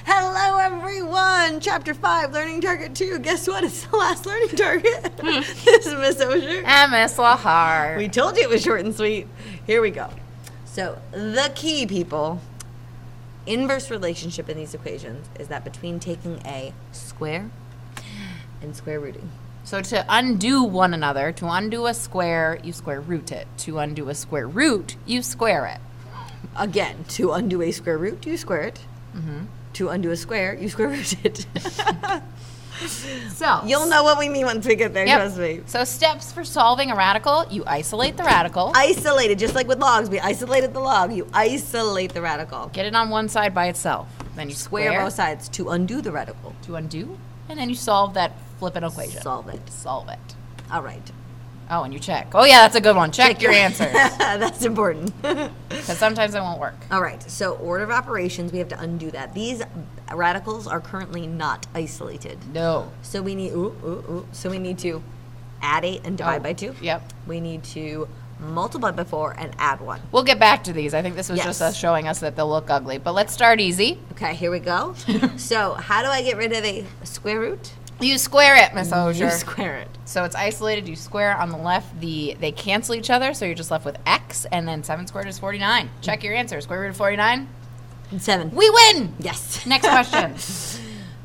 Hello, everyone. Chapter 5, Learning Target 2. Guess what? It's the last learning target. This is Miss Osher. And Miss Lahar. We told you it was short and sweet. Here we go. So, the key, people, inverse relationship in these equations is that between taking a square and square rooting. So to undo one another, to undo a square, you square root it. To undo a square root, you square it. Again, to undo a square root, you square it. Mm-hmm. To undo a square, you square root it. So you'll know what we mean once we get there, trust me. So steps for solving a radical, you isolate the radical. Isolated, just like with logs. We isolated the log. You isolate the radical. Get it on one side by itself. Then you square both sides to undo the radical. To undo. And then you solve that flippant equation. Solve it. Solve it. All right. Oh, and you check. Oh, yeah, that's a good one. Check your answers. That's important. Because sometimes it won't work. All right. So order of operations, we have to undo that. These radicals are currently not isolated. No. So we need, So we need to add 8 and divide by 2. Yep. We need to multiply by 4 and add 1. We'll get back to these. I think this was just us showing us that they'll look ugly. But let's start easy. Okay, here we go. So how do I get rid of a square root? You square it, Miss Osher. You square it. So it's isolated. You square on the left. They cancel each other, so you're just left with x, and then 7 squared is 49. Check your answer. Square root of 49? 7. We win! Yes. Next question.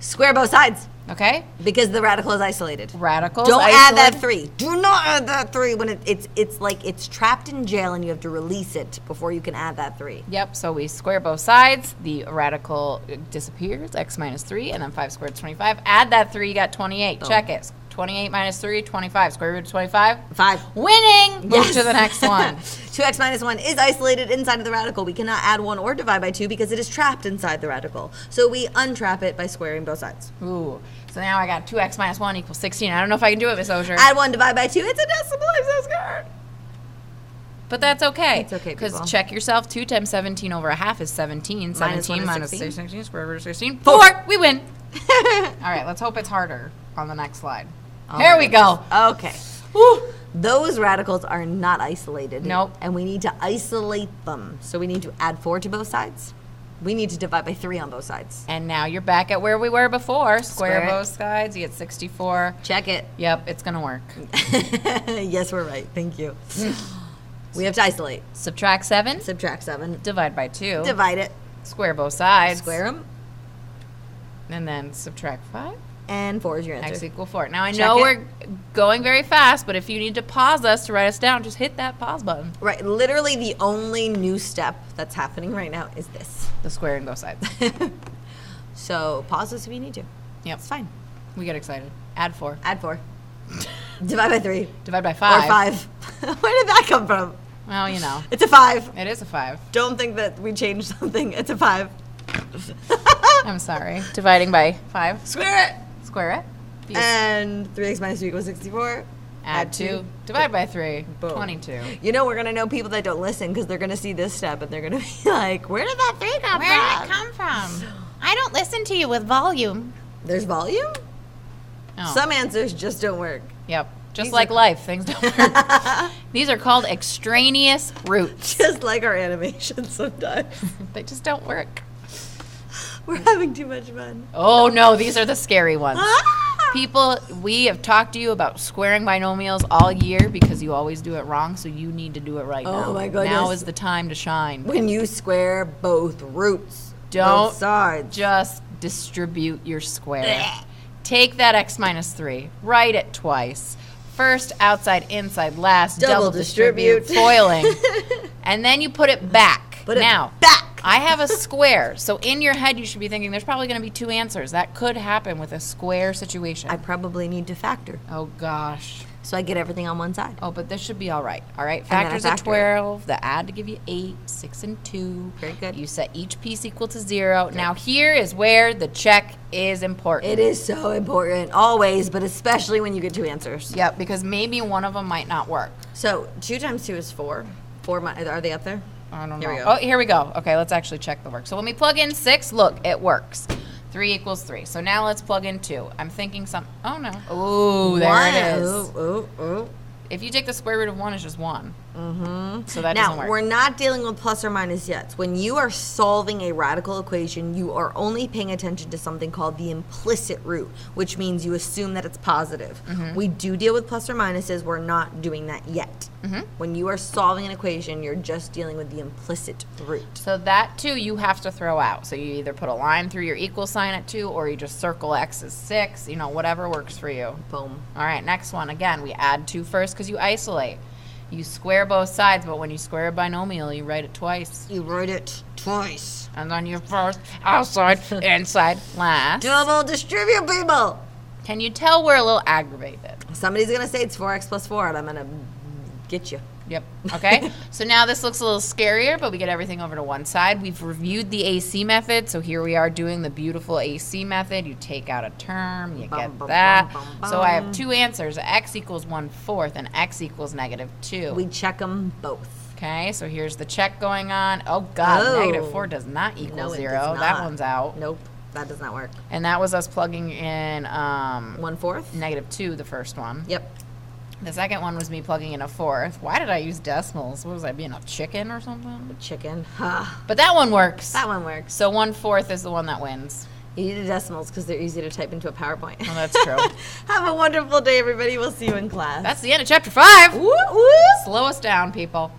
Square both sides. Okay. Because the radical is isolated. Radicals Don't isolated. add that 3. Do not add that 3 when it's like it's trapped in jail and you have to release it before you can add that 3. Yep, so we square both sides. The radical disappears, x minus 3, and then 5 squared is 25. Add that 3, you got 28. Oh. Check it. 28 minus 3, 25. Square root of 25? 5. Winning! Move Yes. to the next one. 2x minus 1 is isolated inside of the radical. We cannot add 1 or divide by 2 because it is trapped inside the radical. So we untrap it by squaring both sides. Ooh. So now I got 2x minus 1 equals 16. I don't know if I can do it, Miss Osher. Add 1, divide by 2. It's a decimal. I'm so scared. But that's okay. It's okay, people. Because check yourself. 2 times 17 over a half is 17. 17 minus 16, square root of 16. 4. We win. All right, let's hope it's harder on the next slide. Oh, Here we go. Okay. Whew. Those radicals are not isolated. Nope. And we need to isolate them. So we need to add 4 to both sides. We need to divide by 3 on both sides. And now you're back at where we were before. Square it. both sides. You get 64. Check it. Yep, it's going to work. Yes, we're right. Thank you. We have to isolate. Subtract 7. Subtract 7. Divide by 2. Divide it. Square both sides. Square them. And then subtract 5. And 4 is your answer. X equal 4. Now, I Check know it. we're going very fast, but if you need to pause us to write us down, just hit that pause button. Right. Literally the only new step that's happening right now is this. The squaring both sides. So pause us if you need to. Yep. It's fine. We get excited. Add 4. Add 4. Divide by 3. Divide by 5. Or 5. Where did that come from? Well, you know. It's a 5. It is a 5. Don't think that we changed something. It's a 5. I'm sorry. Dividing by 5. Square it. Square it. And 3x minus 2 equals 64. Add 2. Divide by 3. Boom. 22. You know, we're going to know people that don't listen because they're going to see this step and they're going to be like, where did that 3 come Where did from? it come from? I don't listen to you with volume. There's volume? Oh. Some answers just don't work. Yep. Just These like are- life, things don't work. These are called extraneous roots. Just like our animations sometimes. They just don't work. We're having too much fun. Oh, no, these are the scary ones. Ah! People, we have talked to you about squaring binomials all year because you always do it wrong, so you need to do it right now. Oh, my goodness. Now is the time to shine. When you square both roots, Don't both sides. just distribute your square. Take that x minus 3, write it twice. First, outside, inside, last, Double distribute, distribute. foiling. And then you put it back. Put it now, back. I have a square, so in your head you should be thinking there's probably going to be 2 answers. That could happen with a square situation. I probably need to factor. Oh, gosh. So I get everything on one side. Oh, but this should be all right. All right, then I factors at factor it. 12. The add to give you 8, 6, and 2. Very good. You set each piece equal to 0. Now here is where the check is important. It is so important, always, but especially when you get 2 answers. Yep, because maybe one of them might not work. So 2 times 2 is 4. 4, are they up there? I don't know. Here we go. Oh, here we go. Okay, let's actually check the work. So when we plug in 6, look, it works. 3 equals 3. So now let's plug in 2. I'm thinking some. Oh, no. Oh, there it is. Ooh. If you take the square root of 1, it's just 1. So that doesn't work. Now, we're not dealing with plus or minus yet. When you are solving a radical equation, you are only paying attention to something called the implicit root, which means you assume that it's positive. We do deal with plus or minuses. We're not doing that yet. When you are solving an equation, you're just dealing with the implicit root. So that, too, you have to throw out. So you either put a line through your equal sign at 2, or you just circle x as 6, you know, whatever works for you. Boom. All right, next one. Again, we add 2 first because you isolate. You square both sides, but when you square a binomial, you write it twice. You write it twice. And then you first, outside, inside, last. Double distribute, people. Can you tell we're a little aggravated? Somebody's going to say it's 4x plus 4, and I'm going to get you. Yep. Okay. So now this looks a little scarier, but we get everything over to one side. We've reviewed the AC method, so here we are doing the beautiful AC method. You take out a term, you get that. So I have 2 answers, x equals 1/4 and x equals -2. We check them both. Okay, so here's the check going on. Oh, God, -4 does not equal No, it 0. does That not. one's out. Nope, that does not work. And that was us plugging in 1/4? -2, the first one. Yep. The second one was me plugging in a 4th. Why did I use decimals? What was I, being a chicken or something? Chicken. But that one works. That one works. So 1/4 is the one that wins. You need the decimals because they're easy to type into a PowerPoint. Well, that's true. Have a wonderful day, everybody. We'll see you in class. That's the end of chapter 5. Woo, woo. Slow us down, people.